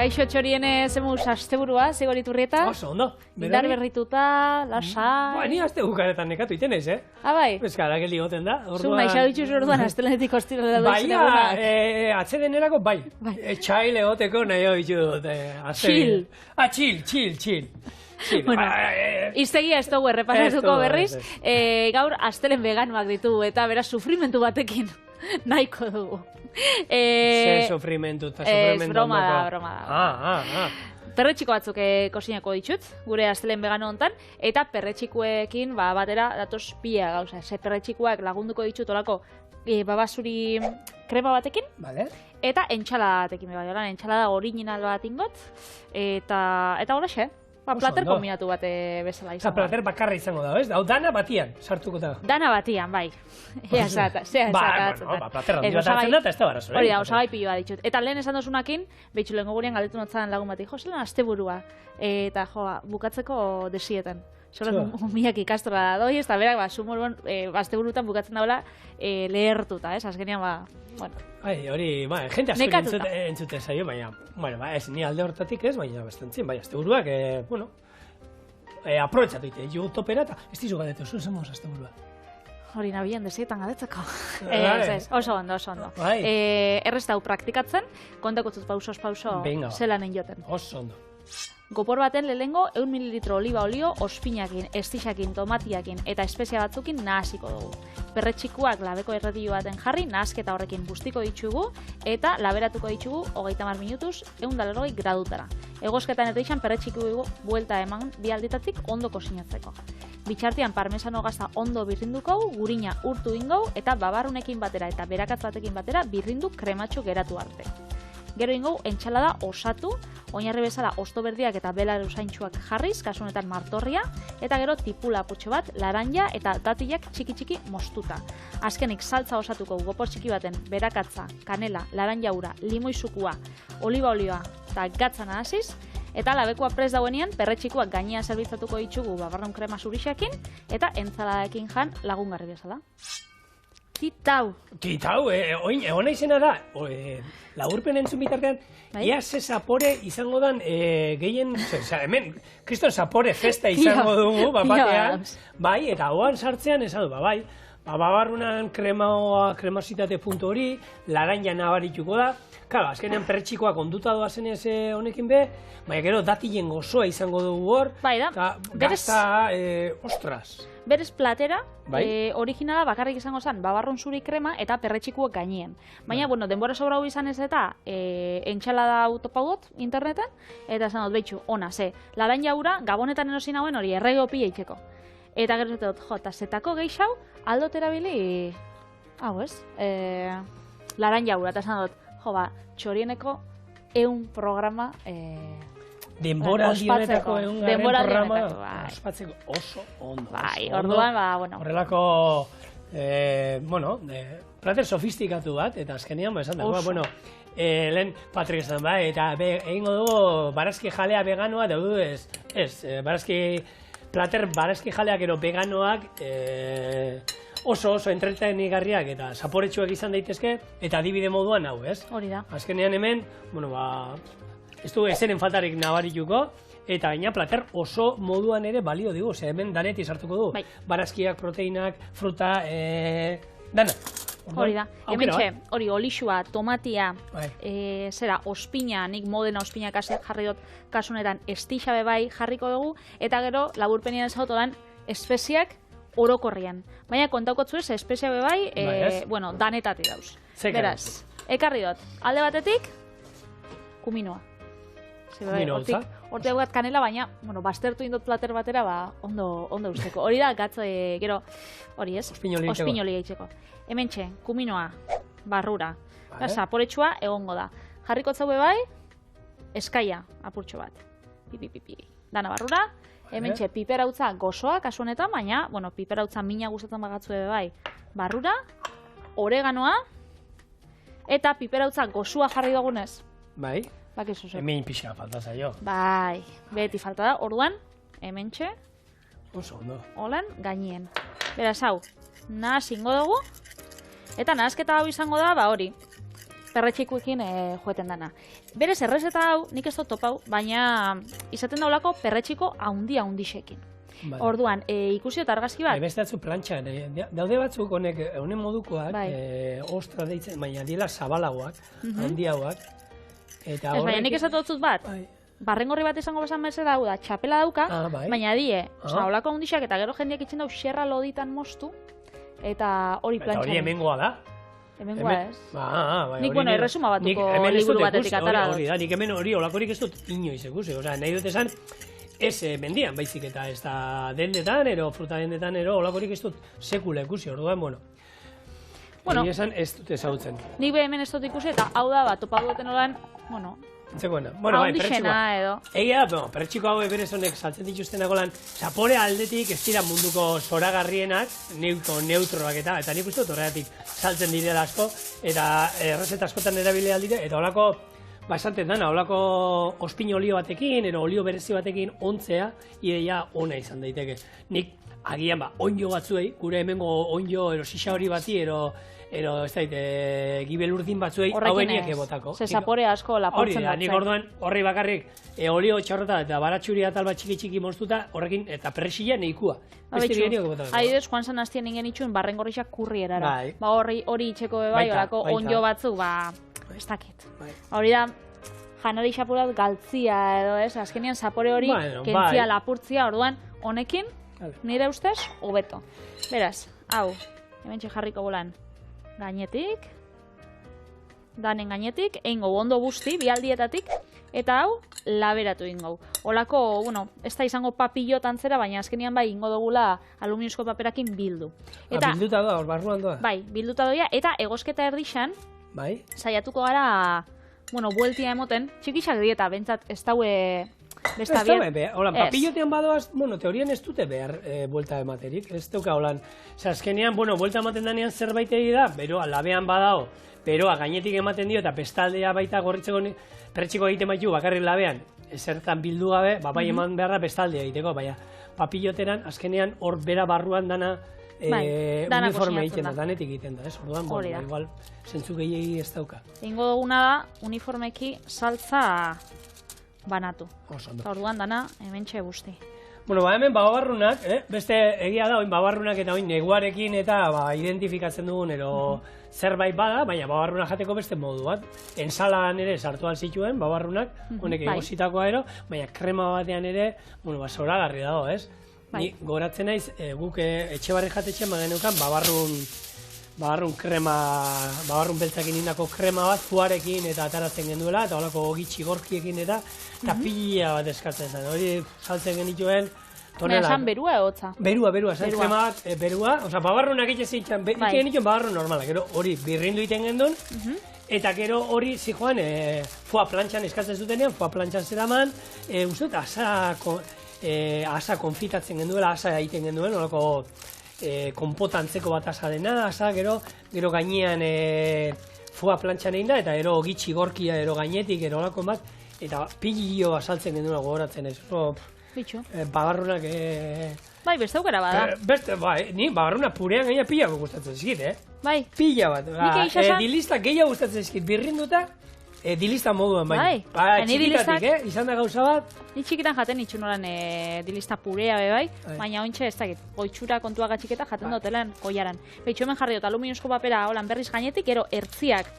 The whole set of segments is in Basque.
Kaixo txoriene zemuz asteburua, Zigoriturrieta. Oso, ondo. Indar berrituta, lasai. Ba, ni aste bukaretan nekatu itenez, Bai. Eskara, geli goten da. Zu maixa dituz orduan, astelenetik ostirela doizen egunak. Bai, atzedenerako bai. Txaile goteko nahi hau ditut. Chill. Chill. Bueno, iztegia ez dugu errepasatuko berriz. Gaur astelen veganoak ditugu eta beraz sufrimentu batekin nahiko dugu. Ze sufrimentu eta sufrimentu. Broma da. Perretxiko batzuk kosinako ditut, gure astelen vegano hontan, eta perretxikuekin batera datoz pila gauza. Ze perretxikuak lagunduko ditut olako babasuri krema batekin, eta entxalada batekin. Entxalada gorinina bat ingot, eta horaxe. Plater kombinatu bat bezala izango da. Plater bakarra izango da, ez? Hau dana batian sartuko da. Dana batian, bai. Ea zata. Plater handi bat hartzen da, eta ez da barazo. Hori da, osagai piloa ditut. Eta lehen esan dozunakin, behitxu lehenko gurean galdetu notzaren lagun bat, jo, zelan asteburua. Eta bukatzeko desietan. Zoran miak ikastora da doi, ez da berak, sumorban, asteburutan bukatzen daula lehertuta, ez? Azkenean, bueno. Hori, jente asko entzuten zaio, baina, ez, ni alde hortatik ez, baina bastantzien, asteburuak, aprobetsatu ite, YouTubera eta ez dizu gadetu, zuen zemoz asteburua. Hori nabien desietan gadetzeko. Ez, oso ondo. Errez dau praktikatzen, kontako zuz pauso zelan joten. Oso ondo. Gopor baten lehengo 100 ml oliba olio ospinakin, estixakin, tomatiakin eta espezia batzukin nahasiko dugu. Perretxikuak labeko erretilu baten jarri, nahasketa horrekin bustiko ditugu eta laberatuko ditugu 30 minutuz 180 gradutara. Egosketan erdixan perretxiku buelta eman bi alditatik ondo kosinatzeko. Bitxartian parmesano gazta ondo birrinduko, gurina urtu ingo eta babarrunekin batera eta berakatz batekin batera birrindu krematxo geratu arte. Gero ingo, entxalada osatu, oinarri bezala osto berdiak eta belar usaintxuak jarriz, kasu honetan martorria, eta gero tipula putxo bat, laranja eta datilak txiki mostuta. Azkenik saltza osatuko gopor txiki baten berakatza, kanela, laranja ura, limoizukua, oliba olioa eta gatza nahasiz, eta labekoa prest dauenean perretxikuak gainean zerbitzatuko ditugu babarrun krema zurixakin, eta entzaladaekin jan lagungarri bezala. Titau, egon izena da, laburpen entzun bitartean, ia ze zapore izango dan gehien, hemen, kriston zapore festa izango dugu, batean, bai, eta hoan sartzean esan du, bai, babarrunan kremositate puntu hori, laranja nabarituko da, claro, azkenean perretxikoak onduta doazen ez honekin be, baina gero datilen gozoa izango dugu hor, gazta, ostras. Berez platera, originala bakarrik izango zen babarrun zuri krema eta perretxikuak gainien. Baina, denbora sobra hu izan ez eta entxalada autopaugot interneten, eta esan dut, behitxu, ona, laranja ura, gabonetan erosin hauen hori errego pila itxeko. Eta gero zete dut, eta zetako geixau, aldo terabili, hau ez, laranja ura, eta esan dut, txorieneko 100 programa, denbora aldionetako egun programa ospatzeko oso ondo. Bai, orduan, horrelako, plater sofistikatu bat, eta azkenean, esan da, lehen Patrik esan, eta egingo dugu barazki jalea veganoa, daudu ez, plater barazki jaleak ero veganoak, oso entretenigarriak eta zaporetsuak izan daitezke, eta adibide moduan hau, ez? Hori da. Azkenean hemen, ez du ezeren faltarik nabarituko, eta gaina plater oso moduan ere balio digu, hemen daneti sartuko du. Barazkiak, proteinak, fruta, dana. Hori da. Hemen hori olixua, tomatia, ospina, nik modena ospina jarri dut kasunetan estixa bebai jarriko dugu, eta gero laburpenien ez dan espeziak orokorrian. Baina kontaukotzu ez, espezia bebai, danetati dauz. Beraz, ekarri dut, alde batetik, kuminoa. Hortik daugat kanela, baina, baztertu indot plater batera, ondo usteko. Hori da, gero, hori ez, ospinoli gaitzeko. Hemen txe, kuminoa, barrura, zaporetsua egongo da. Jarriko zau bebai, eskaia, apurtxo bat. Dana barrura, hemen txe, piperautza gozoa, kasu honetan, baina, piperautza mina gustatzen bagatzu bebai, barrura, oreganoa, eta piperautza gozoa jarri dugunez. Bai. Hemen pixka falta zaio. Bai, beti falta da. Orduan, hemen txe. Oso ondo. Olan, gainien. Beraz, hau, nahaz ingo dugu. Eta nahazketa hau izango da, hori. perretxikuekin joeten dana. Berez, errezeta hau, nik ez dut topau, baina izaten daulako perretxiko haundi-haundixekin. Orduan, ikusi eta argazki bat? Beste batzu plantxan, daude batzuk honek, honen modukoak, ostra deitzen, baina diela zabalagoak, handiagoak. Ez, baina nik esatu bat, barrengorri bat izango basan bezala hau da, txapela dauka, baina die, olako handixak eta gero jendeak itxen dau xerra loditan moztu, eta hori plantxan. Eta hori hemengoa da. Hemengoa ez. Nik, bueno, erresuma batuko liburu batetik atara dut. Nik hemen hori olakorik ez dut inoiz ikusi, nahi dut esan, ez mendian baizik eta ez da dendetan, ero fruta dendetan, ero olakorik ez dut sekula ikusi, orduan, bueno. Hori esan ez dut ezagutzen. Nik hemen ez dut ikusi eta hau da bat, topa duten olan, bueno, Zegoena. Haundixena edo. Egia da, perretxiko hau berez honek saltzen dituztenak olan, zapore aldetik ez dira munduko zoragarrienak, neutroak eta nik uste dut horregatik saltzen direla asko, eta errezeta askotan erabile aldire, eta holako, esaten dana, holako ospin olio batekin, ero olio berezi batekin ontzea, ideia ona izan daiteke. Nik, agian onjo batzuei, gure hemengo onjo, ero sixa hori bati, ero ez dait, gibel urdin batzuei haueniak ebotako. Ze zapore asko lapurtzen batzen. Nik orduan horri bakarrik olio txarrota eta baratxuri atal bat txiki moztuta, horrekin eta presila neikua. Adibidez, Juan San Astien ingen itxuen barrengorrixak kurri erara. Hori itxeko bai, horako onjo batzu, ez dakit. Hori da, janari xapurat galtzia edo ez, azkenean zapore hori kentzia lapurtzia, orduan honekin, nire ustez, hobeto. Beraz, hau, hemen jarriko bolan. Gainetik, danen gainetik, eingo ondo busti, bialdietatik, eta hau, laberatu ingo. Olako, bueno, ez da izango papillot antzera, baina azkenean bai ingo dugula aluminiuzko paperakin bildu. Bilduta doa, hor barruan doa? Bai, bilduta doa, eta egosketa erdixan, saiatuko gara, bueno, bueltia emoten, txikisak dieta, bentsat ez daue... Besta bien. Papillotean badoaz, bueno, teorian ez dute behar buelta ematerik, ez duka holan. Azkenean, bueno, buelta ematen danean zerbait egi da, beroa labean badao, beroa gainetik ematen dio, eta bestaldea baita gorritzeko perretxiko egiten baitu bakarrik labean, ezertan bildu gabe, bai eman beharra bestaldea egiteko, baina papilloteran, azkenean hor bera barruan dana uniforme egiten da, danetik egiten da, ez? Orduan, bueno, igual, zentzu gehiagi ez dauka. Ingo duguna da, uniformeki saltza banatu. Orduan dana, hemen txe guzti. Bueno, hemen babarrunak, beste egia da, babarrunak eta neguarekin eta identifikatzen dugun, ero zerbait bada, baina babarrunak jateko beste modu bat. Ensaladan ere sartu alzituen, babarrunak, honek egositakoa ero, baina krema batean ere, bueno, zoragarri dago, ez? Ni goratzen naiz, guk etxe barri jatetxean bageneukan babarrun beltzakin indako krema bat, fuarekin eta ataratzen genduela, eta holako ogitxi gorkiekin eta pila bat eskatzen zen. Hori saltzen genituen tonela. Esan berua egotza. Berua, zen krema bat, berua. Osa, babarrunak egiten zintzen, egiten genituen babarrun normala. Gero hori birrindu egiten gendun, eta gero hori zijoan foa plantxan eskatzen zutenean, foa plantxan zeraman, uste dut asa konfitatzen genduela, asa egiten genduen, holako konpotantzeko bat asadena, asa, gero gainean foa plantxan egin da, eta gero gitxi gorkia, gero gainetik, gero olako bat, eta pilio asaltzen genduela gogoratzen ez. Babarrunak... Bai, beste aukera bada. Beste, bai, ni babarrunak purean gaina pila gustatzen zizkit, Bai. Pila bat. Dilista gehiago gustatzen zizkit, birrinduta, dilista moduan, bai. Txikitatik, izan da gauza bat. Ni txikitan jaten itxu nolan dilista purea bai, baina ointxe ez dakit, goitxura kontua gatxiketa jaten dutelen goiaran. Behitxu hemen jarri dut aluminiozko papera holan berriz gainetik, ero ertziak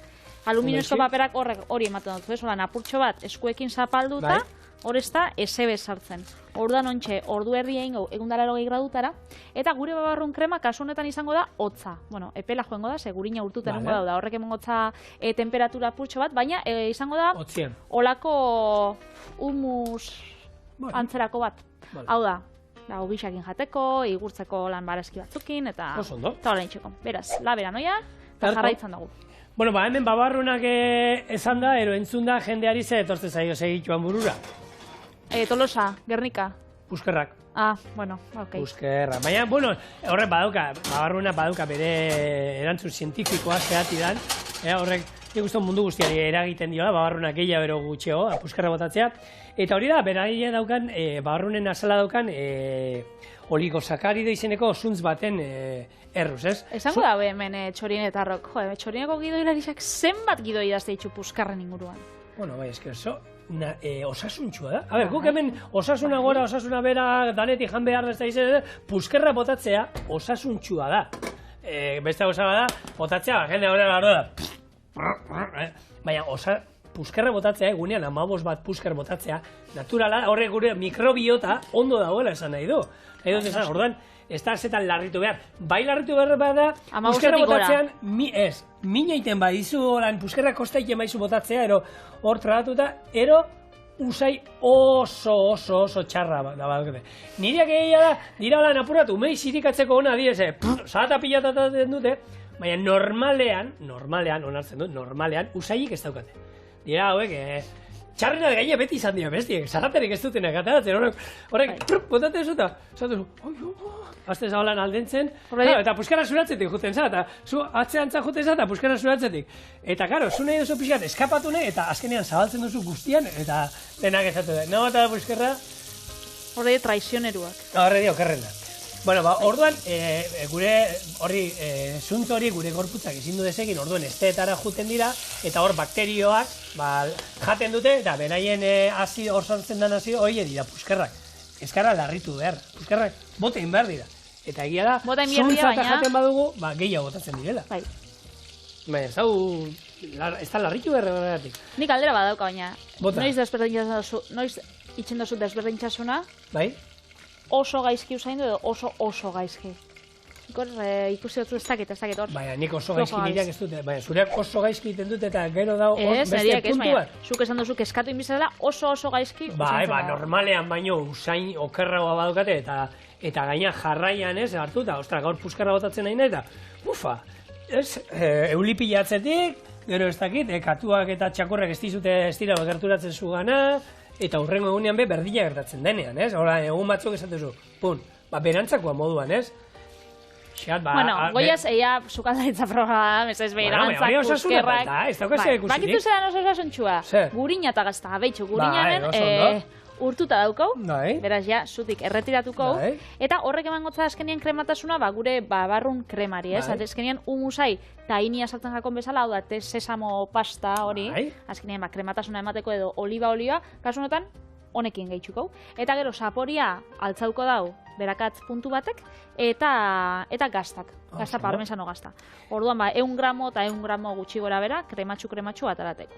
aluminiozko paperak hori ematen dut, holan apurtxo bat eskuekin zapalduta, hor ez da esebe sartzen. Orduan ontxe, ordu erdi egin egundara 20 gradutara, eta gure babarrun krema kasu honetan izango da hotza. Bueno, epela joango da, segurina urtuten ungo da, horrek emongotza temperatura apurtxo bat, baina izango da olako humus antzerako bat. Hau da, ogixakin jateko, igurtzeko lan barazki batzukin, eta hola nintxeko. Beraz, labera noia, eta jarraitzan dugu. Bueno, hemen babarrunak esan da, ero entzun da, jendeari ze etortzen zaio segituan burura. Tolosa, Gernika. Puskerrak. Bueno, ok. Puskerrak. Baina, bueno, horrek babarrunak badauka bere erantzun zientifikoa zehatidan. Horrek, nik uste mundu guztiari eragiten diola, babarrunak gehiago bero gutxeo, puskerra botatzea. Eta hori da, beraia daukan, babarrunen azala daukan, oligosakarido izeneko zuntz baten erruz, ez? Esango da hemen txorinetarrok, txorineko gidoilariak zenbat gidoi idazte ditu puskarren inguruan. Bueno, bai, esker, osasuntxua da. A ber, guk hemen osasuna gora, osasuna bera, danetik jan behar ez da izan, puskerra botatzea osasuntxua da. Beste gauza da, botatzea, jende horrela da. Baina, puskerra botatzea, egunean 15 bat pusker botatzea, naturala, horrek gure mikrobiota ondo dagoela esan nahi du. Nahi dut esan, orduan, ez da zetan larritu behar. Bai larritu behar da, puskerra botatzean, mina iten badizu, puskerra kosta iten badizu botatzea, ero hor trabatuta, ero usai oso txarra da badukete. Nireak egia da, dira holan apuratu, umei zirikatzeko hona dieze, salata pilatatzen dute, baina normalean, onartzen dut, normalean, usaiik ez daukate. Dira hauek, txarrena gaina beti izan dira bestiek, zaraterik ez dutenak ateratzen, horrek, botatzen zuta, azte zaholan aldentzen, eta puskarra zuratzetik juten za, eta zu atzeantza juten za, eta puskarra zuratzetik. Eta, karo, zu nahi duzu pixkat eskapatu nahi, eta azkenean zabaltzen duzu guztian, eta denak ezatu da. No, eta puskarra... Horre traizioneruak. Horre dio, kerrenda. Bueno, orduan, gure hori, zuntz hori gure gorputzak ezin du desekin, orduan esteetara juten dira, eta hor bakterioak jaten dute, eta benaien hor sortzen den azido, hori dira puskerrak. Ezkarra larritu behar, puskerrak botein behar dira. Eta egia da, zuntza eta jaten badugu, gehiago botatzen direla. Bai. Baina, ez da larritu behar egoeratik. Nik aldera badauka, baina, noiz itxen dozu desberdintasuna, bai? Oso gaizki usaindu edo oso gaizki. Ikusi dutzu ez dakit hor. Baina, nik oso gaizki nireak ez dute. Baina, zureak oso gaizki iten dute eta gero dago beste puntu bat. Zuk esan duzu eskatu inbizela oso gaizki usaintzen da. Normalean baino usain okerragoa badukate eta gaina jarraian ez hartu eta, ostra, gaur puskarra botatzen nahi eta ufa, eulipilatzetik, gero ez dakit, katuak eta txakurrak ez dira gerturatzen zugana, eta hurrengo egunean berdina gertatzen denean, ez? Hora, egun batzuk esatezu, berantzakoa moduan, ez? Bueno, goiaz, eia sukaldaritza programa, ez berantzak, puskerrak... Ez dauk ez ikusirik. Bakitu zelan oso esasuntxua? Gurina eta gazta, beitxu, gurinaren urtuta daukau, beraz ja, zutik erretiratuko, eta horrek emangotza azkenien krematasuna, gure barrun kremari, ez? Azkenien humusai tainia sartzen jakon bezala, hau da, sesamo pasta hori, azkenien krematasuna emateko edo oliba, kasu honetan, honekin gehitxuko. Eta gero, saporia altzauko dau, berakatz puntu batek, eta gaztak, gazta parmesano gazta. Orduan, 1 gramo eta 1 gramo gutxi gora bera, krematxu atarateko.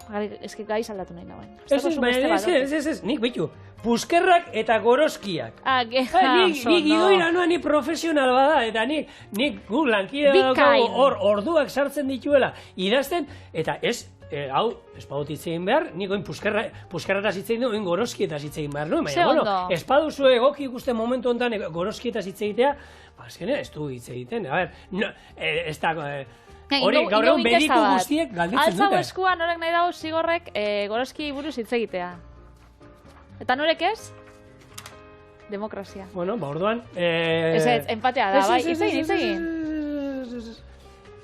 Ez que gaiz aldatu nahi nagoen. Ez, nik bitu, puskerrak eta gorozkiak. Nik gidoira noa ni profesional bada, eta nik gu lankide daukago hor orduak sartzen dituela idazten, eta ez, hau, espadut hitzein behar, nik oin puskerrataz hitzein du, oin gorozkietaz hitzein behar nuen, baina, bueno, espaduzu egoki ikusten momentu honetan gorozkietaz hitzegitea, azkenean ez du hitzeiten, a ber, ez da... Hori, gaur egun mediku guztiek galditzen dute. Altzau eskuan horrek nahi dago zigorrek gorozki buruz hitz egitea. Eta norek ez? Demokrazia. Bueno, orduan... Ez, empatea da, bai, hitz egin.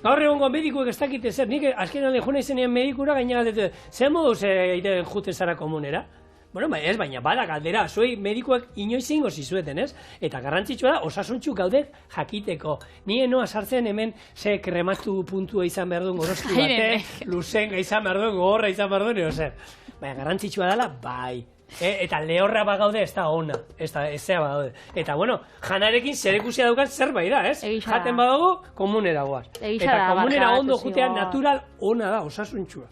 Gaur egungo medikuek ez dakite zer, nik azkenan lehuna izenean medikura gaina galdetu, zer moduz egiten juten zara komunera? Bueno, ez, baina bada galdera, zuei medikuak inoiz ingo zizueten, ez? Eta garrantzitsua da, osasuntxu gaude jakiteko. Ni enoa sartzen hemen ze krematu puntua izan behar duen gorozki bate, luzenga izan behar duen, gogorra izan behar duen, zer. Baina garrantzitsua dela, bai. Eta lehorra bagaude ez da ona, ez zea bagaude. Eta, bueno, janarekin zer ikusia daukan zerbait da, ez? Jaten badago, komunera guaz. Eta komunera ondo jutea natural ona da, osasuntxua.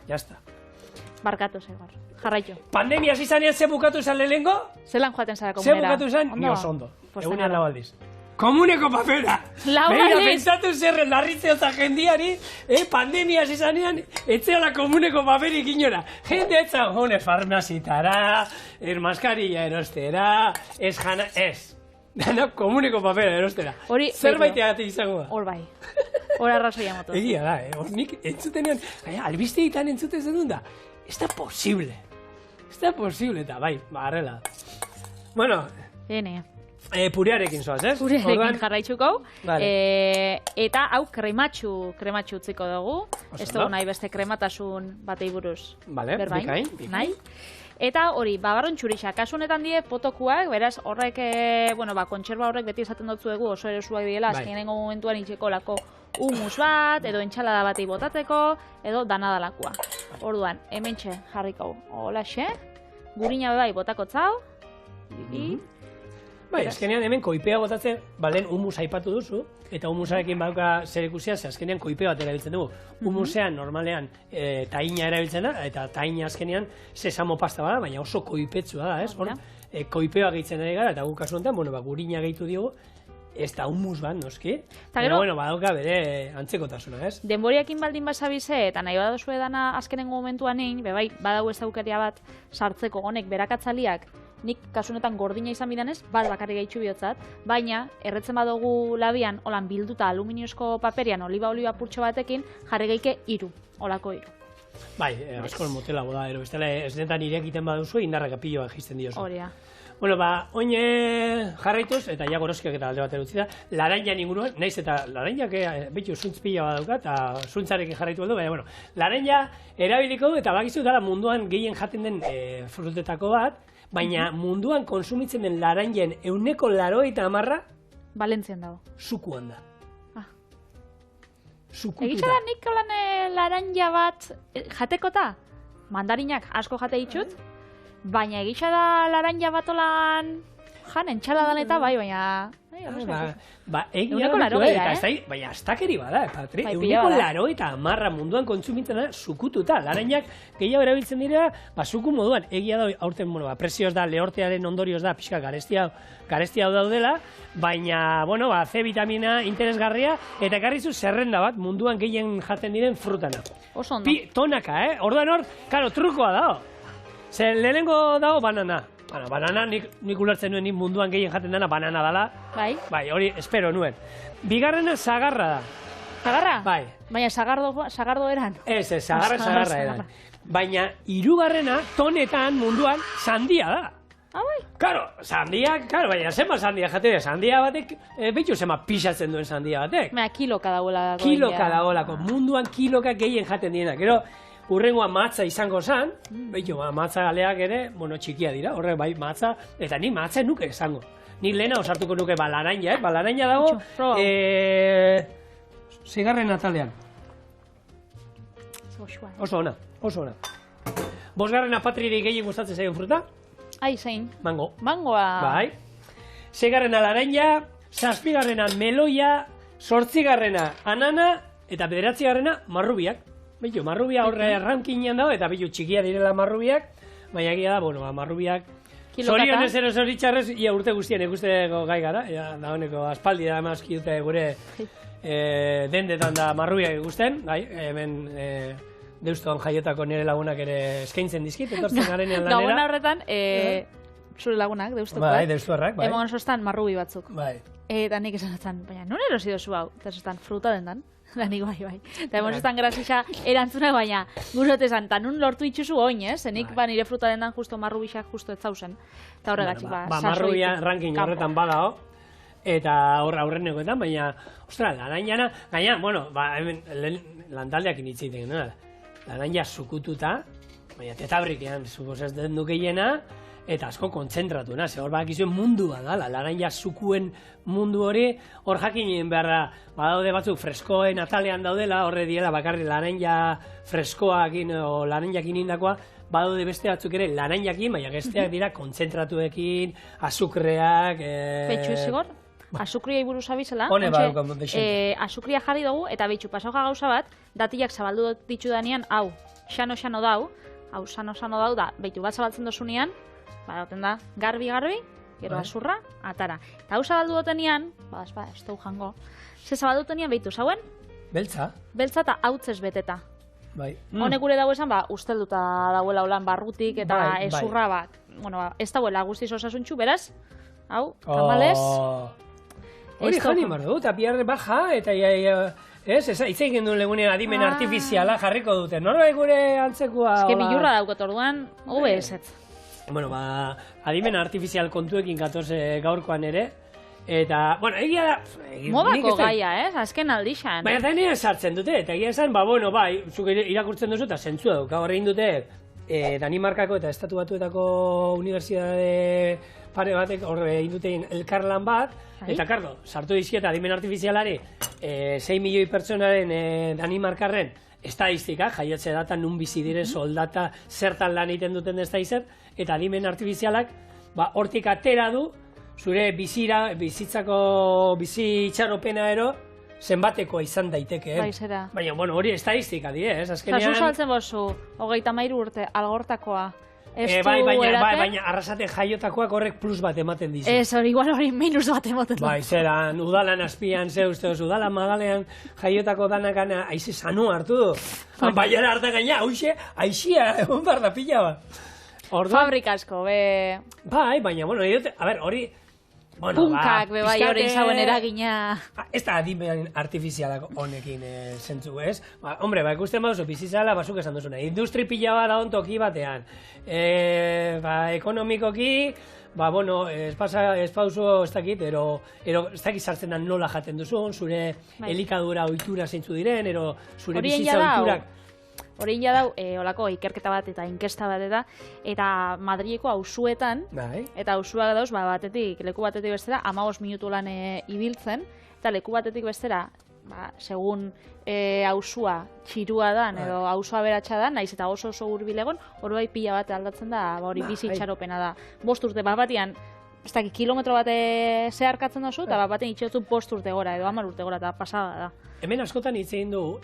Jazta. Barkatu zegor. Jarraitu. Pandemia zizanean ze bukatu zan lehenengo? Zelan joaten zara komunera? Ze bukatu zan? Ni oso ondo. Egunean lau aldiz. Komuneko papera! Lau aldiz! Beira, pentsatu zerren larritzeo eta jendiari, pandemia zizanean, etzeala komuneko paperik inora. Jende etzan jone farmazitara, maskaria erostera, ez jana, ez. Dana komuneko papera erostera. Zerbait egatik izango da. Hor bai. Hor arrazoia moto. Egia da, nik entzutenean, albisteetan entzuten zen da. Ez da posible. Ez da posible, eta bai, arrela. Bueno, purearekin zoaz, ez? Purearekin jarraitzuko. Eta hau krematxu utziko dugu. Ez dugu nahi beste krematasun batei buruz. Bale, bikain. Eta hori, babarron txurixa, kasu honetan die potokuak, beraz horrek, kontserba horrek beti esaten dutzuegu oso erosuak diela, azkenengo momentuan itxeko lako humus bat, edo entxalada batei botatzeko, edo danadalakoa. Orduan, hementxe jarriko, holaxe, gurina bai botako txau, Bai, azkenean hemen koipea botatzen, lehen humus aipatu duzu, eta humusarekin badauka zer ikusia, azkenean koipe bat erabiltzen dugu. Humusean normalean taina erabiltzen da, eta taina azkenean sesamo pasta bada, baina oso koipetsua da, ez? Koipea gehitzen ari gara, eta guk kasu honetan, gurina gehitu diogu, ez da humus bat, noski? Baina, badauka bere antzekotasuna, ez? Denboriakin baldin basabize, eta nahi badozue dana azkenengo momentuan egin, bai, badau ez daukeria bat sartzeko honek berakatzaliak, nik kasunetan gordina izan bidanez, bat bakarri gaitxu bihotzat, baina erretzen badugu labian, holan bilduta aluminiozko paperian oliba purtxo batekin, jarri geike 3, holako 3. Bai, askon motela boda, bestela ez denetan irekiten baduzu, indarrak apilloa jisten diozu. Horia. Oin jarraituz, eta ja goroskiak eta alde batera utzi da, laranjan inguruan, naiz eta laranjak bitu zuntz pila badauka, eta zuntzarekin jarraitu aldu, baina, laranja erabiliko du, eta bakizu dara munduan gehien jaten den frutetako bat, baina munduan konsumitzen den laranjen 80% Valentzian dago. Sukuan da. Egitza da nik holan laranja bat jatekota? Mandarinak asko jate ditut, baina egitza da laranja bat holan jan entxaladan eta bai, baina... Egia da, baina astakeri bada, Patri. 80% munduan kontsumitzen da sukututa. Laranjak gehiago erabiltzen dira, suku moduan. Egia da, aurten, presioz da, lehortearen ondorioz da, pixka garestia daudela, baina, C vitamina interesgarria, eta ekarrizu zerrenda bat munduan gehien jaten diren frutana. Oso ondo. Tonaka, orduan hor, karo, trukoa dago. Zer, lehenengo dago banana. Banana, nik ulertzen nuen munduan gehien jaten dena banana dela. Bai? Bai, hori espero nuen. Bigarrena zagarra da. Zagarra? Bai. Baina zagardo eran? Ez, zagarra eran. Baina hirugarrena tonetan munduan sandia da. Ah, bai? Karo, sandia, baina zenba sandia jate da. Sandia batek, behitu zenba pixatzen duen sandia batek. Baina kiloka dagoela. Kiloka dagoelako. Munduan kiloka gehien jaten diena. Gero, urrengoa matza izango zen, matza galeak ere, txikia dira, horre bai matza, eta ni matza nuke esango. Nik lehena osartuko nuke laranja, laranja dago, zigarren atalean. Oso ona. Bosgarrena Patriri gehien gustatzen zaion fruta? Ai, zein? Mango. Mangoa. Bai. Zigarrena laranja, 7. meloia, 8. anana, eta 9. marrubiak. Marrubia horre rankinean dago, eta txikia direla marrubiak, baina egia da, marrubiak zorionez ero zoritxarrez, ia urte guztien ikusteko gai gara, da honeko aspaldi da emazki dute gure dendetan da marrubiak ikusten, hemen Deustuan jaiotako nire lagunak ere eskaintzen dizkit, etortzen garenean lanera. Gabona horretan, zure lagunak, Deustukoak. Bai, Deustuarrak, bai. Emon sostan marrubi batzuk. Bai. Eta nik esan zaten, baina non erosi dozu hau? Eta sostan fruta dendan. Da nik bai. Eta emon sostan grazisa erantzunak, baina gurote zan, eta nun lortu itxuzu oin, Zenik nire fruta dendan justo marrubixak justo ez zauzen. Eta horregatxik, marrubia ranking horretan badao. Eta aurrenekoetan, baina, ostra, laranjana, gaina, hemen lantaldeak initzeiten, laranja sukututa, baina tetabrikean suposatzen du gehiena, eta asko kontzentratu, ze hor bakizuen mundua da, laranja sukuen mundu hori, hor jakin beharra, badaude batzuk freskoen atalean daudela, horre diela bakarri laranja freskoakin o laranjakin indakoa, badaude beste batzuk ere laranjakin, baina besteak dira kontzentratuekin, azukreak... Betxu ezigor? Azukria iburu zabizela, azukria jarri dugu, eta behitxu, pasauja gauza bat, datiak zabaldu ditu danean, hau, xano dau, da, behitu bat zabaltzen dozunean, badauten da, garbi, gero azurra, atara. Eta hau zabaldu dotenean, ez dugu jango, ze zabaldu dotenean behitu, zauen? Beltza. Beltza eta hautzez beteta. Bai. Honek gure dago esan, ustelduta dagoela holan barrutik eta ezurra bat. Ez dagoela guztiz osasuntxu, beraz, hau, tamalez... Hori jani mardu, eta biarre baja, eta itzein gendun legunean adimen artifiziala jarriko dute. Norbait gure antzekoa... Ez que bilurra daukot orduan, hobe ez. Adimen artifizial kontuekin gatoze gaurkoan ere, eta, egia da... Modako gaia, azken aldixan. Baina eta nire sartzen dute, eta egia esan, zuk irakurtzen duzu, eta zentzua duka horrein dute, Danimarkako eta Estatu Batuetako unibertsitate pare batek horre indutein elkarlan bat, eta kardo, sartu dizkiet adimen artifizialari 6 milioi pertsonaren Danimarkarren estadistika, jaiotze data, nun bizi dire, soldata, zertan lan egiten duten ez da izan, eta adimen artifizialak hortik atera du, zure bizitzako bizi itxaropena ero, zenbatekoa izan daiteke. Baina, bueno, hori estadistika die, ez? Zazu saltzen bozu, 33 urte, algortakoa. Baina arrasaten jaiotakoak horrek plus bat ematen dizu. Ez, hori igual hori minus bat ematen dizu. Bai, zeran, udalan azpian, ze usteoz, udalan magalean jaiotako danakana aize sanu hartu du. Baiara harta gaina, aixia, egon behar da pila ba. Fabrika asko, be... Bai, baina, bueno, a ver, hori... Punkak, be bai, hori zauen eragina... Ez da adimen artifizialak honekin zentzu, ez? Hombre, ikusten baduzu, bizizala, bazuk esan duzuna. Industri pila bat da toki batean. Ekonomikoki, bueno, ez pauzu ez dakit, ero ez dakit sartzen da nola jaten duzun, zure elikadura ohitura zeintzu diren, ero zure bizitza ohiturak... Horein ja dau, olako ikerketa bat eta inkesta bat eta Madrileko auzuetan, eta auzuak dauz, leku batetik bestera, 15 minutu lan ibiltzen, eta leku batetik bestera, segun auzua txirua dan, edo auzua beratxa dan, naiz eta oso hurbilegon, hori pila bat aldatzen da, hori bizi itxaropena da. 5 urte, batean, ez dakit, kilometro bat zeharkatzen dozu, eta batean itxotzu 5 urte gora, edo 10 urte gora, eta pasada da. Hemen askotan hitz egin du,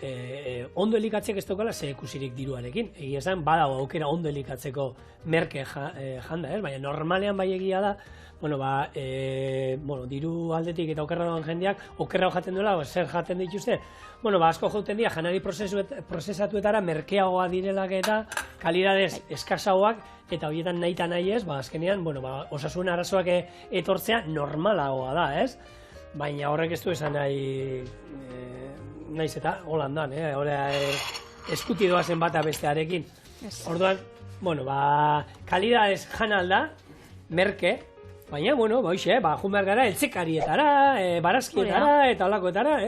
ondo elikatzeak ez dokala zerikusirik diruarekin. Egia esan, badago aukera ondo elikatzeko merke janda, baina normalean bai egia da, diru aldetik eta okerra doan jendeak, okerra jaten duela, zer jaten dituzte, asko jauten dira, janari prozesatuetara merkeagoa direlak eta kalidadez eskasagoak, eta horietan nahi eta nahi ez, azkenean, osasun arazoak etortzea normalagoa da, ez? Baina horrek ez du esan naiz eta holandan, eskuti doazen bata bestearekin. Orduan, kalidadez jan alda, merke, baina, jun behar gara, eltzekarietara, barazkietara, eta holakoetara,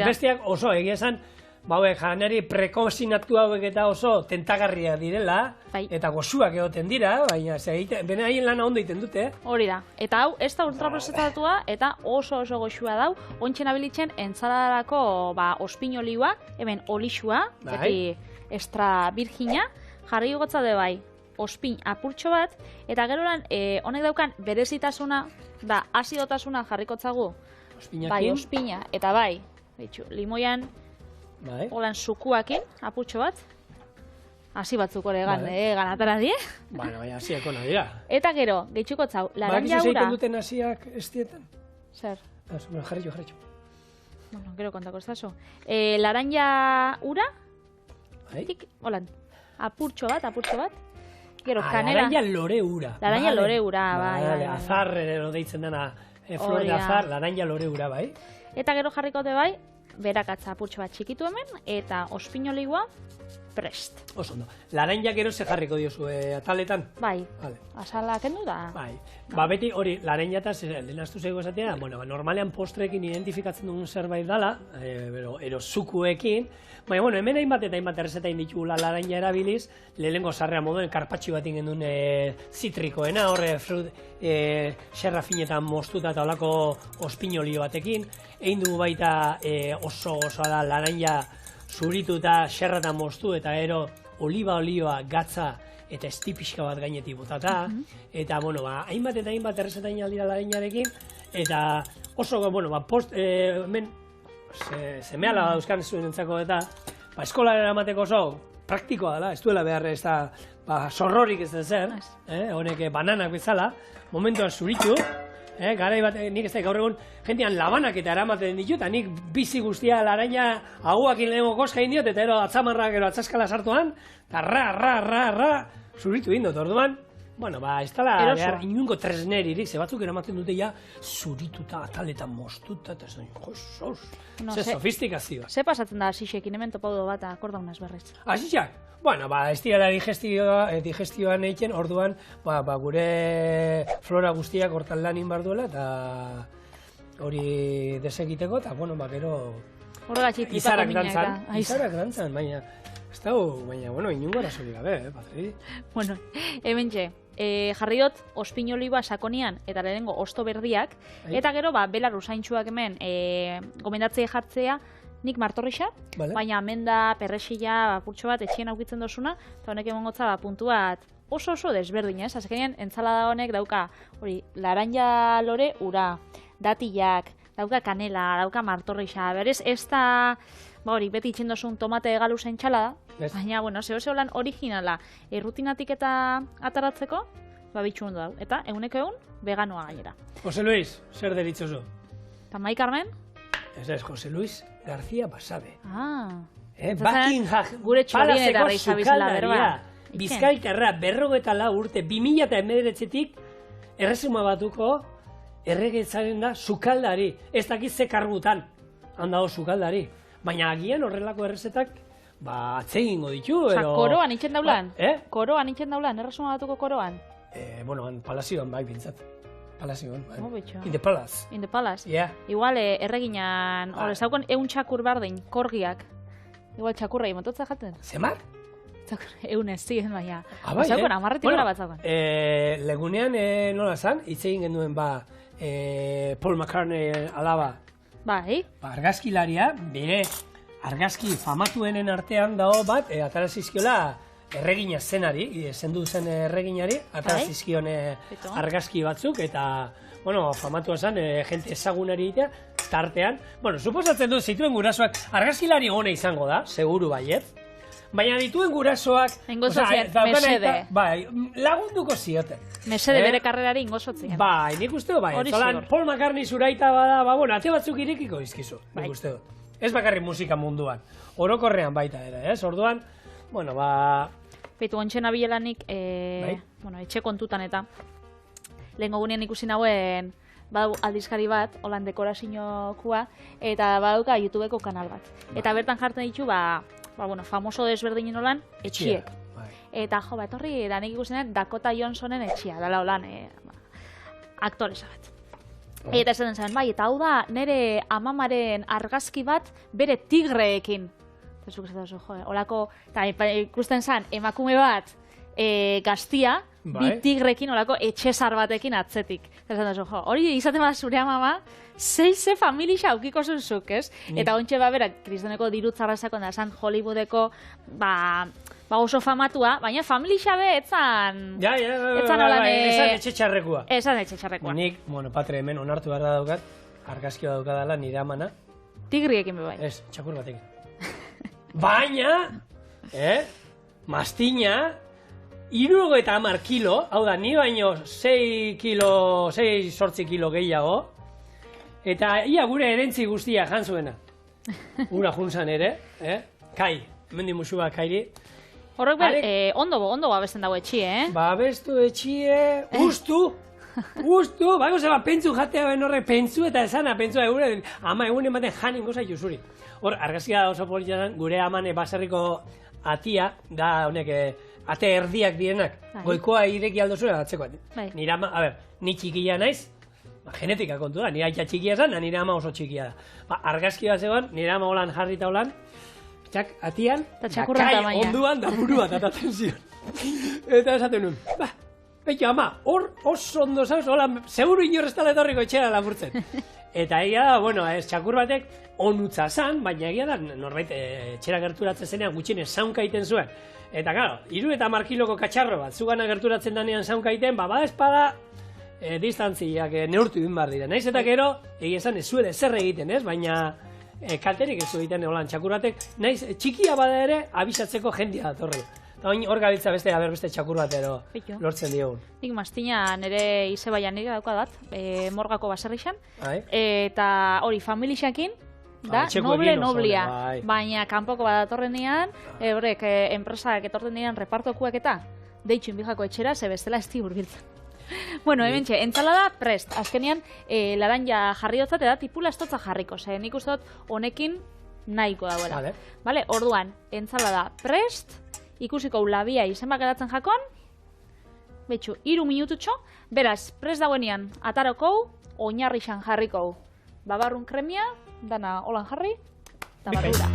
besteak oso egia esan, janari prekozinatu hauek eta oso tentagarria direla, eta gozuak egoten dira, baina bene haien lana ondo egiten dute. Hori da, eta hau ez da ultraprozessatua eta oso goxua dau, ontsen abilitzen entzalarako ospinolioa, hemen olixua, beti extra virgina, jarri gotza de bai, ospin apurtxo bat, eta gero lan honek daukan berezitasuna, da azidotasuna jarrikotzagu, bai ospina, eta bai, limoian, holan sukuakin, apurtxo bat, hasi batzuk horregan, ganatara die. Baina, hasiak ona dira. Eta gero, gehitxuko zau, laranja ura... Bakizu zeiten duten hasiak ez dietan? Zer? Jarritxo. Bueno, gero kontako ez da zo. Laranja ura, holan, apurtxo bat, gero kanela... Laranja lore ura. Laranja lore ura, bai. Azar, deitzen dena, flor de azar, laranja lore ura, bai. Eta gero jarrikote bai, berakatza apurtxo bat txikitu hemen, eta ospinolioa prest. Oso ondo. Laranja gero ze jarriko diozu ataletan? Bai, azala kendu da. Bai, beti hori, laranja eta lehenaztu zeigo esatea, normalean postrekin identifikatzen dugun zerbait dala, ero zukuekin, baina, hemen hainbat eta hainbat errezetain ditugula laranja erabiliz, lehenengo sarrea moduen karpatxi bat ingen duen zitrikoena, horre xerra finetan moztuta eta olako ospinolio batekin, egin dugu baita oso da laranja zurituta, xerratan moztu eta ero oliba olioa, gatza eta estipixka bat gainetik botata, eta, hainbat eta hainbat errezetain aldira lareinarekin, eta oso, hemen, semeala dauzkan zuen entzako eta, eskolara eramateko oso praktikoa dela, ez duela behar ez da, zorrorik ez da zer, honek bananak bezala, momentuan zuritu, garai bat, nik ez da gaur egun, jendean labanak eta eramaten ditu, eta nik bizi guztia laraina aguakin lehenko koska indiot, eta ero atzamarrak, ero atzaskala sartuan, eta ra, zuritu indot, orduan, ez dala behar inungo tresneririk, ze batzuk eramaten dute ja, zurituta, ataletan moztuta, eta zen, ze sofistikazioa. Ze pasatzen da asixekin, hemen topaudo bat akordaunaz berriz? Asixak? Ez dira digestioan egiten, orduan, gure flora guztiak hortan lanin bar duela, eta hori desegiteko, eta, gero... Horregatxik izarak dantzan, baina... Ez dago, baina, bueno, inungo arazori gabe, Patri. Bueno, hementxe, jarri dut ospin oliba sakonian eta lehenengo osto berdiak, eta gero, belar usaintxuak hemen gomendatzea jartzea, nik martorrixa, baina amenda, perrexila, purtsu bat, etxien aukitzen dosuna, eta honek emongotza puntu bat oso desberdin, ez? Azkenean, entzalada honek dauka, hori, laranja lore ura, datillak, dauka kanela, dauka martorrixa, berez, ez da, hori, beti itxen dozun tomate galuz entxalada, baina, bueno, zeo lan originala, rutinatik eta ataratzeko, bitxu ondo dau. Eta, eguneko egun, veganoa gainera. Jose Luis, zer deritzozu? Eta Mai Carmen? Ez, Jose Luis García Basabe. Buckingham gure txorienetara izabizela, berba. Bizkaitarra, 54 urte, 2019-tik erresuma batuko erregetzaren da sukaldari. Ez dakit ze kargutan, handago sukaldari. Baina agian horrelako errezetak, atsegingo ditu. Koroan itxen daulan? Koroan itxen daulan, erresuma batuko koroan? Bueno, palazioan bai bintzat. Palazioan, bai. Betxo. In the palace. In the palace? Yeah. Igual erreginan, hor ezaukon eun txakur bardin, korgiak. Igual txakurra imototza jaten? Zemar? Eun ez ziren baina. Bai, Zaukon, amarretik gara bat zaukon. Legunean, nola zan, hitz egin genuen Paul McCartney alaba. Bai. Argazkilaria, bere argazki famatuenen artean dago bat, atarazizkiola erregina zenari, zendu zen erreginari, atarazizkion argazki batzuk, eta, bueno, famatua zen, jente ezagunari egitea, tartean, bueno, suposatzen du zituen gurasoak argazkilari gone izango da, seguru baiet, baina dituen gurasoak... Ingozotzien, mesede. Bai, lagunduko zioten. Mesede bere karrerari ingozotzien. Bai, nik uste du, bai. Zolan, Paul McCartney zuraita bada, bueno, ate batzuk irekiko izkizu, nik uste du. Ez bakarrik musika munduan, orokorrean baita ere, ez? Orduan, bueno, Beitu, ontsen abilelanik, etxe kontutan eta, lehenko gunean ikusi nauen, badu aldizkari bat, holan dekorazioa, eta baduka YouTubeko kanal bat. Eta bertan jartzen ditu, famoso desberdinen holan, etxiek. Eta jo, etorri, da nik ikusten Dakota Johnsonen etxia, dala holan, aktoresa bat. Eta esaten zen, eta hau da, nire amamaren argazki bat bere tigreekin. Eta zuk esaten zuen, holako, eta ikusten zen, emakume bat gaztia, bi tigrekin, holako etxezar batekin atzetik. Eta esaten zuen, hori izaten bat zure amama, ze familia aukiko zuzuk, ez? Eta ontxe berak, kristoneko dirutzarra esakon da, zan Hollywoodeko, oso famatua, baina familia be, etzan... Ezan etxetxarrekua. Ezan etxetxarrekua. Nik, Patre, hemen onartu behar da daukat, argazkioa daukadala nire amana. Tigriekin be bai. Ez, txakur batekin. Baina, mastina, 70 kilo, hau da, ni baino 6 sortzi kilo gehiago, eta ia gure erentzi guztia jantzuena. Una juntzan ere, Kai, hemen musua Kairi. Horrek ondo babesten dago etxie, Babestu etxie, Gustu, bago zeba pentsu jatea ben horrek pentsu eta esana pentsu egure, ama egun ematen janin goza zuri. Hor, argazkia oso politia zen, gure amane baserriko atia, da honek, ate erdiak direnak, goikoa ireki aldo zuen atzekoa. Nire ama, ni txikia naiz, genetika kontu da, nire aita txikia zen, nire ama oso txikia da. Argazkia zegoen, nire ama holan jarrita holan, txak atian, da kai onduan da burua tataten zion. Eta esaten nun, Beito, ama, hor oso ondo zauz, hola, seguru inorreztala etorriko etxera lapurtzen. Eta egia da, bueno, txakur batek onutza zan, baina egia da, norbait etxera gerturatzen zenean gutxinez zaunka iten zuen. Eta, claro, 30 kiloko katxarro bat, zugana gerturatzen danean zaunka iten, bada espada, distantziak neurtu din bar dira. Naiz eta gero, egia esan, ez zuele zer egiten, ez? Baina kalterik ez du egiten holan txakur batek, naiz txikia bada ere, abisatzeko jendia datorrela. Hor gabiltza beste txakur bat lortzen diogun. Nik mastina nire izebaian nire daukadat, morgako baserrixan. Eta hori familixakin, da noblia. Baina kanpoko bat atorrenean, horrek enpresak etorrenean repartokuak eta deitxun bijako etxera, ze bestela ez di hurbiltzen. Bueno, hementxe, entzalada prest. Azkenean, laranja jarri dotzat eta tipula estotza jarriko. Nik uste dut honekin nahiko dauela. Orduan, entzalada prest, ikusiko labia izenbak edatzen jakon, betxu, 3 minututxo, beraz, prest dagoenean, ataroko, oinarrixan jarriko, babarrun kremia, dana holan jarri, eta barrura.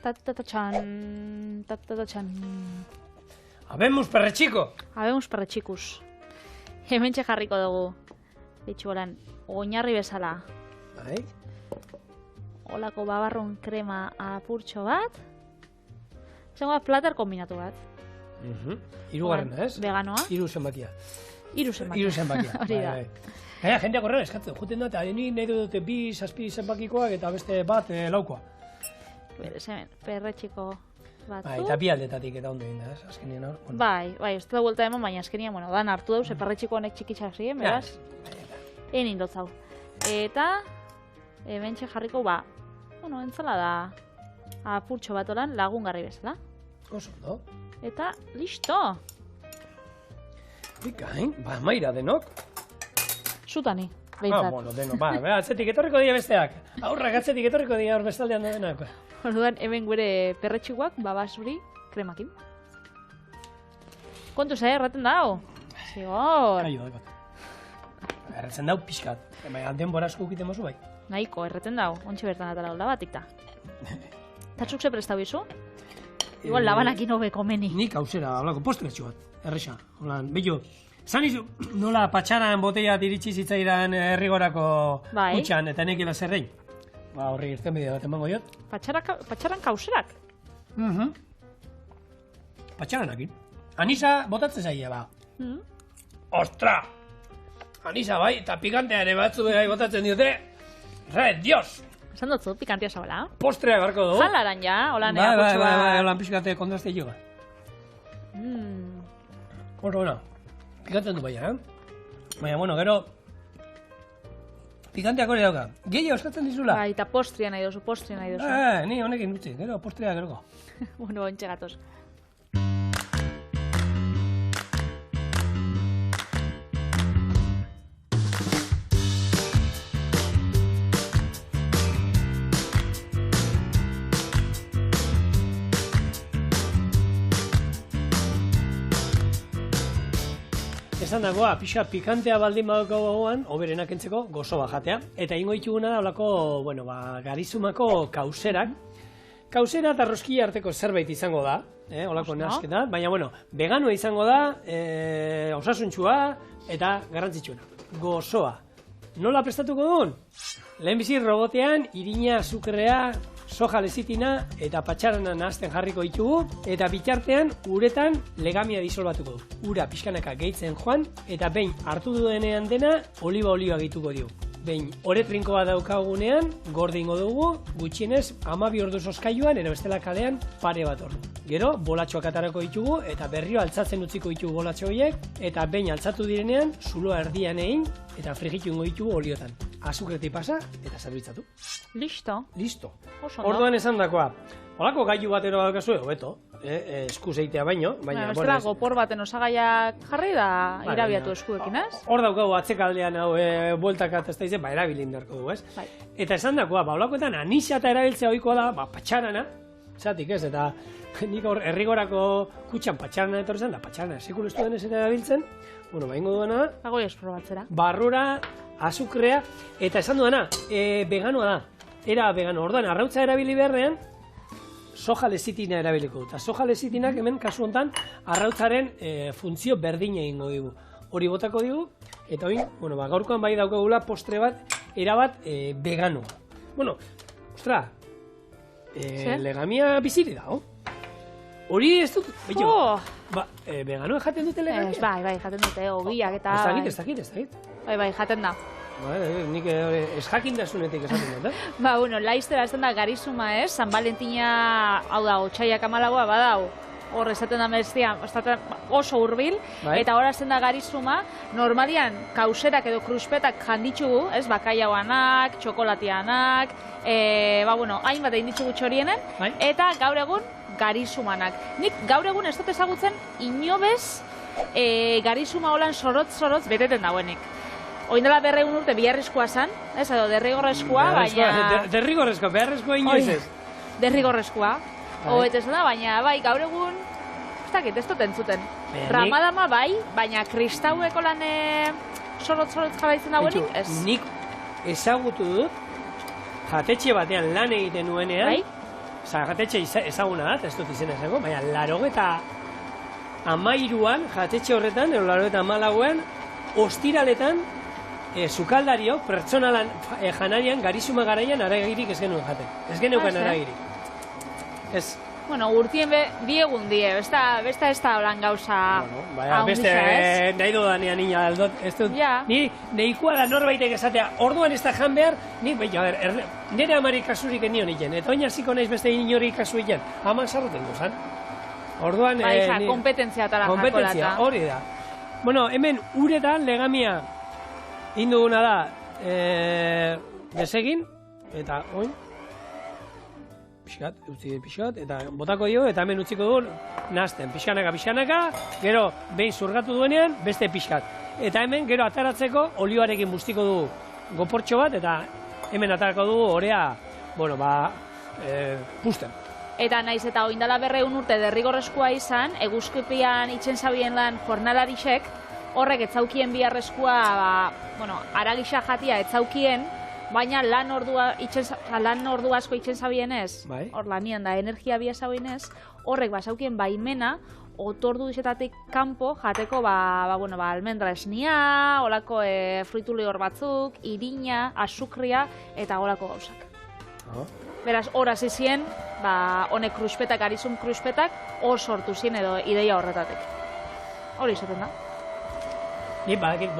Ta-ta-ta-txan, ta-ta-ta-txan. Habemos perretxiko! Habemos perretxikus. Hementxe jarriko dugu. Ditxu bolan, oinarri bezala. Bai. Olako babarron krema apurtxo bat. Zengo da plater kombinatu bat. Hirugarrena, ez? Veganoa. Hiru zenbakia. Hiru zenbakia. Hiru zenbakia. Hori da. Gaina, jendeak horrela eskatzen, juten dut, ni nahi dute 2-6 zenbakikoak eta beste bat laukoa. Berez hemen, perretxiko batzu. Eta bi aldetatik eta ondo egin da, ez? Azkenien hor. Bai, ez da buelta eman, baina azkenien, bueno, dan hartu dauz, perretxiko honek txikitxak ziren, beraz. Egin indotzau. Eta, hementxe jarriko, entzalada apurtxo bat olan lagungarri bezala. Oso, no? Eta, listo! Bikain, maira denok. Zutani, behintzat. Bueno, denok, atzetik etorriko dira besteak. Aurrak atzetik etorriko dira hor bestaldean denak. Orduan, hemen gure perretxikoak, babasuri, kremakin. Kontu zai, erraten dau. Zigor. Kaio, dakot. Erratzen dau pixkat. Denbora asko ukiten mozu bai. Nahiko, erraten dau. Ontsi bertan atala hola batik da. Tatzuk ze prestau izu? Igual labanakin hobe komeni. Nik hausera, holako postretxo bat. Erresa. Holan, bello. Zan izu, nola patxaran botella iritsi zitzaidan Errigorako kutxan, eta nekila zerrein. Horri irten bidea bat emango jot. Patxaran kauserak? Patxaranakin. Anisa botatzen zaila, Ostra! Anisa bai, eta pikantea ere batzu begai botatzen diote. Red, dios! Esan dutzu, pikantia zabala. Postrea garko dugu. Jalaran ja, holan apurtxoa. Bai, holan pixkate kontraste joga. Bueno, pikantzen du baina, Baina, bueno, gero... Pikanteak hori dauka. Gehiago eskatzen dizula. Bai, eta postria nahi dozu, Ni honekin utzi, gero postrea geroko. Bueno, ontxe gatoz. Esan dagoa, pixa pikantea baldin badoko gogoan, oberenak entzeko, gozo bajatea. Eta ingo dituguna da, olako, garizumako kauserak. Kausera eta roskia arteko zerbait izango da, olako nasketa. Baina, veganoa izango da, osasuntxua eta garrantzitsuna. Gozoa. Nola prestatuko duen? Lehenbizi robotean, irina, azukrea, soja lezitina eta patxarana nahazten jarriko ditugu, eta bitartean uretan legamia disolbatuko du. Ura pixkanaka gehitzen joan, eta behin hartu duenean dena, oliba gehituko dio. Behin ore trinkoa daukagunean, gorde ingo dugu, gutxienez 12 orduz oskailuan, ero bestela kalean pare bat ordu. Gero, bolatxoak atarako ditugu, eta berriro altzatzen utziko ditugu bolatxo horiek, eta behin altzatu direnean, zuloa erdian egin, eta frigitu ingo ditugu oliotan. Azukretik pasa, eta zerbitzatu. Listo. Orduan esan dakoa. Olako gailu batero badaukazu, hobeto, eskuz eitea baino. Bestela, gopor baten osagaiak jarri da irabiatu eskuekin, ez? Hor daukagu atzekaldean hau bueltakat ez da izan, erabilin beharko du, ez? Eta esan dakoa, olakoetan anisa eta erabiltzea ohikoa da, patxarana, zatik ez, eta nik hor Errigorako kutxan patxarana etorri zen, da patxarana sekulu ez duen ez eta erabiltzen, ingo duena, Agoi esprobatzera. Barrura, azukrea, eta esan duena, veganoa da, era vegano. Orduan, arrautza erabili beharrean, soja lezitina erabiliko dut. Soja lezitinak hemen, kasu honetan, arrautzaren funtzio berdina egingo digu. Hori botako digu, eta hori, gaurkoan bai daukagula postre bat, erabat veganoa. Ostra, legamia biziri da, Hori ez dut, veganoa jaten dute legamia? Bai, jaten dute, ogiak eta... Ez dakit. Bai, jaten da. Nik ez jakindasunetik esaten dut, laiztera esan da garizuma, San Valentina, hau da, otxaiak amalagoa badau, hor esaten da mestia, oso hurbil, eta hor esaten da garizuma, normalian kauserak edo kruspetak janditzugu, bakaiauanak, txokolatianak, hainbat egin ditugu txorienen, eta gaur egun garizumanak. Nik gaur egun ez dut ezagutzen inobez garizuma holan sorotz beteten dauenik. Oindela 200 urte biharrizkoa zan, edo derrigorrezkoa, baina... Derrigorrezkoa, beharrezkoa inoiz ez? Derrigorrezkoa. Hoetez da, baina gaur egun, ez dut entzuten. Ramadama bai, baina kristaueko lan sorotz jarraitzen dauenik, ez? Nik ezagutu dut, jatetxe batean lan egiten nuenean, jatetxe ezaguna da, ez dut izen ezako, baina 83an, jatetxe horretan, 84an, ostiraletan, sukaldariok, pertsonalan janarian, garizuma garaian, aragirik ez genuen jaten. Ez geneukan aragirik. Ez. Bueno, urtien bi egun die, besta ez da holan gauza beste nahi dudanean nina aldot, ez dut, ni nahikoa da norbaitek esatea, orduan ez da jan behar, nire amari kasurik enion iken, eta oin hasiko naiz beste inori kasu iken, aman sarroten gozan. Orduan... kompetentzia tala jakolata. Kompetentzia, hori da. Bueno, hemen uretan legamia induguna da desegin, eta oin, pixkat, eta botako dio, eta hemen utziko dugu nahazten, pixkanaka, gero behin zurgatu duenean, beste pixkat. Eta hemen, gero ataratzeko, olioarekin bustiko dugu goportxo bat, eta hemen atarako dugu orea, pusten. Eta naiz eta oindala 200 urte derrigorrezkoa izan, eguzkipian itxen zabien lan jornalarixek, horrek etzaukien biharrezkoa, aragisa jatia etzaukien, baina lan ordu asko itxen zabienez, hor lanian da, energia bia zabienez, horrek basaukien baimena, otordu izetatik kanpo jateko almendra esnia, olako fruituli hor batzuk, irina, azukria eta olako gauzak. Beraz, hor hasi zien, honek kruspetak, arizun kruspetak, hor sortu zien edo ideia horretatik. Hori izaten da. Ni badakit,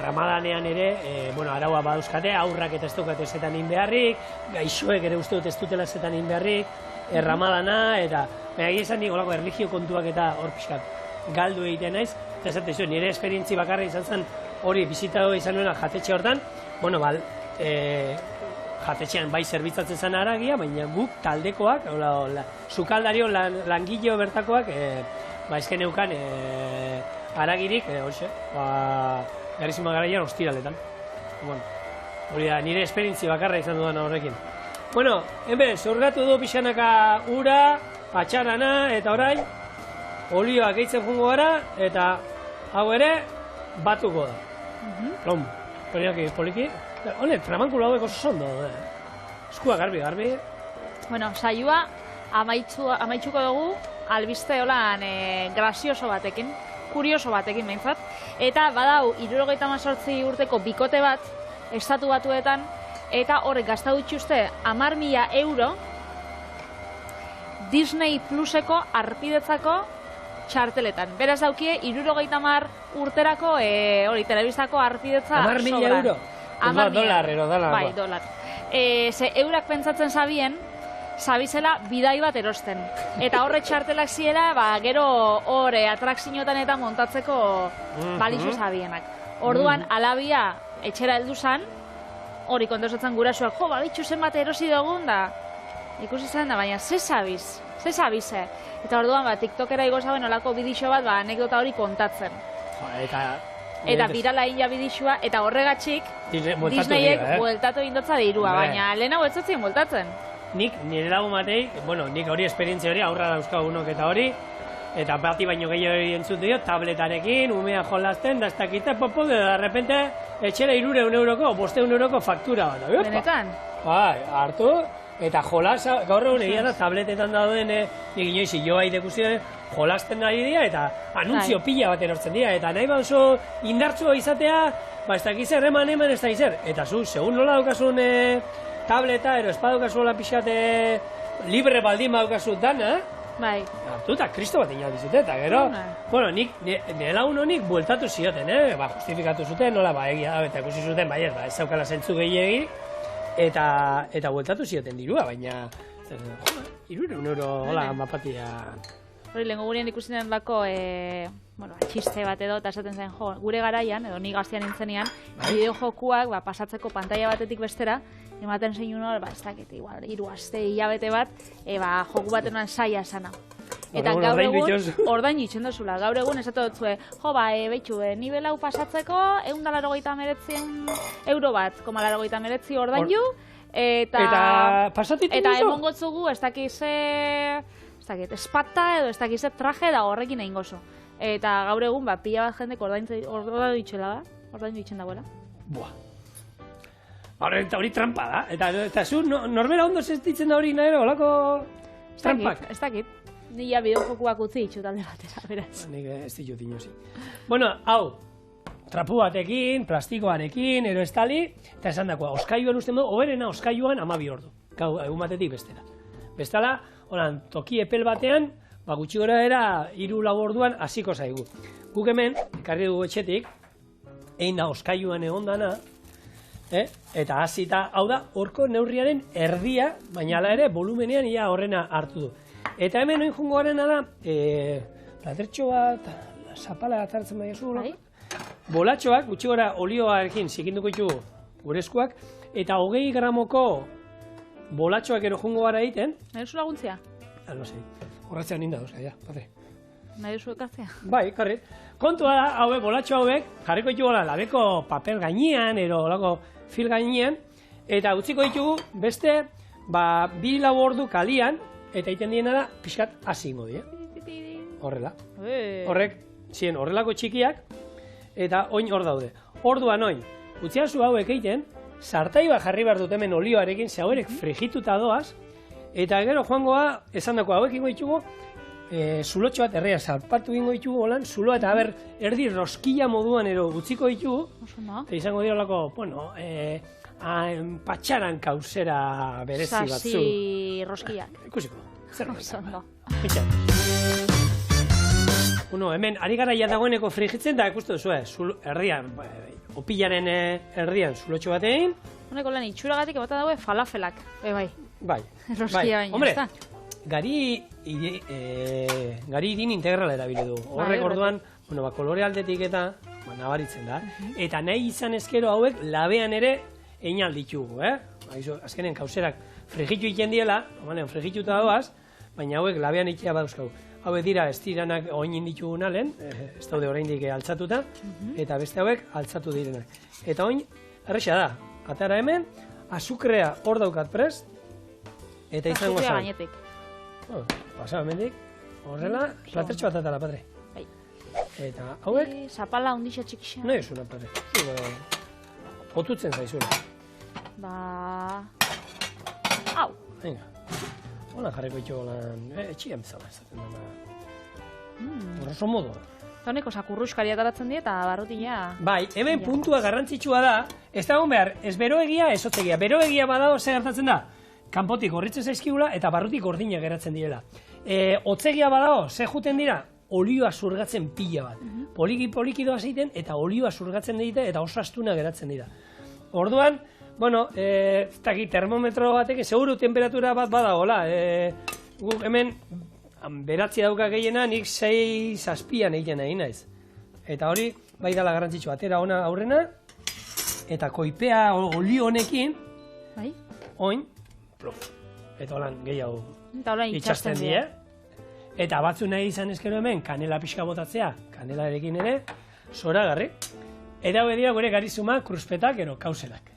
ramadanean ere, araua badauzkate, aurrak eta ez dukate zetan inbeharrik, gaixoek ere uste dut ez dutela zetan inbeharrik, ramadana, eta egia esan nik olako erligio kontuak eta hor pixkat galdu egiten naiz, eta esate zuen, nire esperientzi bakarra izan zen hori bizitado izan nuena jatetxe hortan, jatetxean bai zerbitzatzen zen aragia, baina guk taldekoak, sukaldario langileo bertakoak, ezken neukan aragirik, garizima garaian ostiraletan. Hori da, nire esperientzi bakarra izan dudan horrekin. Hemen, zurgatu du pixanaka ura, atxarana, eta orain, olioak gehitzen jungo gara, eta hau ere, batuko da. Plom, poliki. Honek, tramankulu hauek oso zondo, eskua garbi. Saioa amaitzuko dugu, albiste holan grazioso batekin, kurioso batekin behintzat, eta badau 78 urteko bikote bat, estatu batuetan, eta horrek gazta dutxuste 10.000 euro Disney Pluseko arpidetzako txarteletan. Beraz daukie 70 urterako telebistako arpidetza 10.000 euro? Dolar. Bai, dolar. Ze eurak pentsatzen zabien, zabizela bidai bat erosten. Eta horre txartelak ziela, gero horre atrakzinotan eta montatzeko balizu zabienak. Orduan, alabia etxera heldu zan, hori kontosatzen gurasuak, balitxu zenbat erosi dugun da. Ikusi zen da, baina ze zabize. Eta orduan, TikTokera igozaben olako bidixo bat, anekdota hori kontatzen. Eta birala inja bidixua, eta horregatxik, Disneyek bueltatu indotza dirua, baina lehenago ez zatzien bueltatzen. Nik, nire lagun batei, nik hori esperientzia hori, aurra dauzkagunok eta hori, eta bati baino gehiago entzut dio, tabletarekin, umea jolazten, da ez dakite, de repente, etxera 300 euroko, 500 euroko faktura bat. Benetan? Bai, hartu, eta jolas, gaur egun egia da, tabletetan dauden, nik inoiz, joa idekusi, jolasten ari dira, eta anuntzio pila bat erortzen dira, eta nahi oso indartsua izatea, ez dakizer, eman ez dakizer, eta zu, segun nola daukasun tableta, ero espadukazuela pixate libre baldin badaukazu dana, bai. Hartu eta kristo bat inaldizute, eta gero, nire lagun honik bueltatu zioten, justifikatu zuten, nola, egia da, eta ikusi zuten, ez zaukala zentzu gehiagik, eta bueltatu zioten dirua, baina, 300 euro, hola, mapatia. Hori, lehenko gurean ikusten lako, txiste bat edo, eta esaten zen, gure garaian, edo ni gaztean nintzenean, bideo jokuak, pasatzeko pantalla batetik bestera, ematen zein hor, ez dakit, igual, 3 aste, hilabete bat, joku batenan saia sana. Eta gaur egun, ordain ditzen duzula, gaur egun esatu dutzue, behitxu, nivel hau pasatzeko, 189 euro bat, 0,89 ordainu, eta emongotzugu, ez dakize, espata edo ez dakize traje da horrekin egin gozo. Eta gaur egun, pila bat jendek ordain ditzen dagoela. Buah. Hori trampa da, eta zu norbera ondo ez ditzen da hori nahi, olako... Trampak. Ez dakit. Nia bideojokuak utzi ditut alde batera, beraz. Nik ez ditut inozi. Bueno, hau, trapu batekin, plastikoarekin, ero estali, eta esan dakoa, oskailuan uste modu, oberena oskailuan 12 ordu. Gau, egun batetik bestera. Bestala, horan, toki epel batean, gutxi gora era, 3-4 orduan hasiko zaigu. Guk hemen, ekarri dugu etxetik, egin da oskailuan egon dana, eta hasita, hau da, horko neurriaren erdia, baina hala ere, volumenean ia horrena hartu du. Eta hemen oin jungo garena da, platertxo bat, zapala atartzen bai esu, bolatxoak, gutxi gora olioarekin zikinduko ditugu gure eskuak, eta 20 gramoko bolatxoak ero jungo gara egiten. Nahi duzu laguntzia? Albo zei, horretzean ninda duzka, ja, padre. Nahi duzu ekartzea? Bai, karri. Kontua da, hauek, bolatxo hauek, jarriko ditugu labeko papel gainean, ero lako fil gainean, eta utziko ditugu beste, 2-4 ordu kalian, eta egiten diena da, pixkat hasi ingo die. Horrela. Horrek, ziren horrelako txikiak, eta oin hor daude. Orduan oin, utziazu hauek egiten, sartai bat jarri behar dut hemen olioarekin, ze hauek frigituta doaz, eta gero joangoa, esan dako hauek ingo ditugu, zulotxo bat errea zarpatu ingo ditugu holan, zulo eta haber erdi roskilla moduan ero utziko ditugu, eta izango dira olako, bueno, patxaran kausera berezi batzu. Sasi roskiak. Ikusiko, zer Osondo. Bueno, hemen, ari gara ja dagoeneko frigitzen, da ikustu duzu, erdian, opilaren erdian zulotxo bat egin. Honeko lan itxuragatik bata dago falafelak, bai. Bai. Roskia baina, hombre, ez da? Gari irin integrala erabili du. Horrek orduan, bueno, kolore aldetik eta nabaritzen da. Eta nahi izan ezkero hauek labean ere egin alditugu, azkenen kauserak frigitu egiten diela, normalean frigituta doaz, baina hauek labean egitea badauzkau. Hauek dira ez diranak oinin dituguna lehen, ez daude oraindik altzatuta, eta beste hauek altzatu direnak. Eta oin, erresa da, atara hemen, azukrea hor daukat prest, eta izango Azukrea zan. gainetik. Pasa hemendik, horrela, platertxo bat atala, padre. Bai. Eta hauek, Zapala hundixa txikixea. nahi zuna, padre. Potutzen zaizuna. Hau. Venga. Hola jarriko itxo lan, etxia bezala ezaten dena. Horroso modu. Eta honeko sakurruskari ataratzen die eta barrutia... Bai, hemen puntua garrantzitsua da, ez dagoen behar, ez beroegia, ez hotzegia. Beroegia badao, zer gertatzen da? Kanpotik gorritzen zaizkigula eta barrutik gordina geratzen direla. Hotzegia badao, zer juten dira? Olioa zurgatzen pila bat. Poliki doaz egiten eta olioa zurgatzen dite eta oso astuna geratzen dira. Orduan, bueno, termometro batek, seguru temperatura bat badagoela. Guk hemen, beratzi dauka gehiena, nik 6-7an egiten nahi naiz. Eta hori, bai dala garrantzitsua, atera ona aurrena, eta koipea olio honekin, oin, pluf. Eta holan gehiago itxasten die. Eta batzu nahi izan ezkero hemen, kanela pixka botatzea, kanelarekin ere, zoragarri. Eta hau dira gure garizuma, kruspetak, ero, kauselak.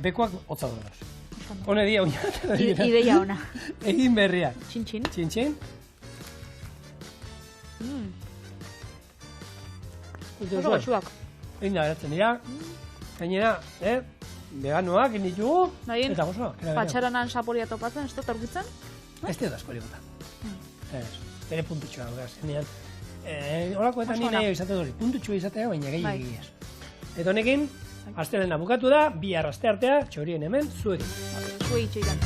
Bekuak hotza doraz. Hone dia oinat. Ideia ona. Egin berriak. Txin-txin. Txin-txin. Oso goxuak. Egin da, eratzen dira. Gainera, veganoak inditugu. Eta gozoak. Patxaranan saporia topatzen, ez dut aurkitzen? Ez dut askori gota. Bere puntutxoa, azkenean. Horako eta ni nahi izate dori. Puntutxoa izatea, baina gehi egiaz. Eta honekin, astelena bukatu da, bihar asteartea, txorien hemen, zuekin. Zuei itxoitan.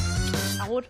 Agur.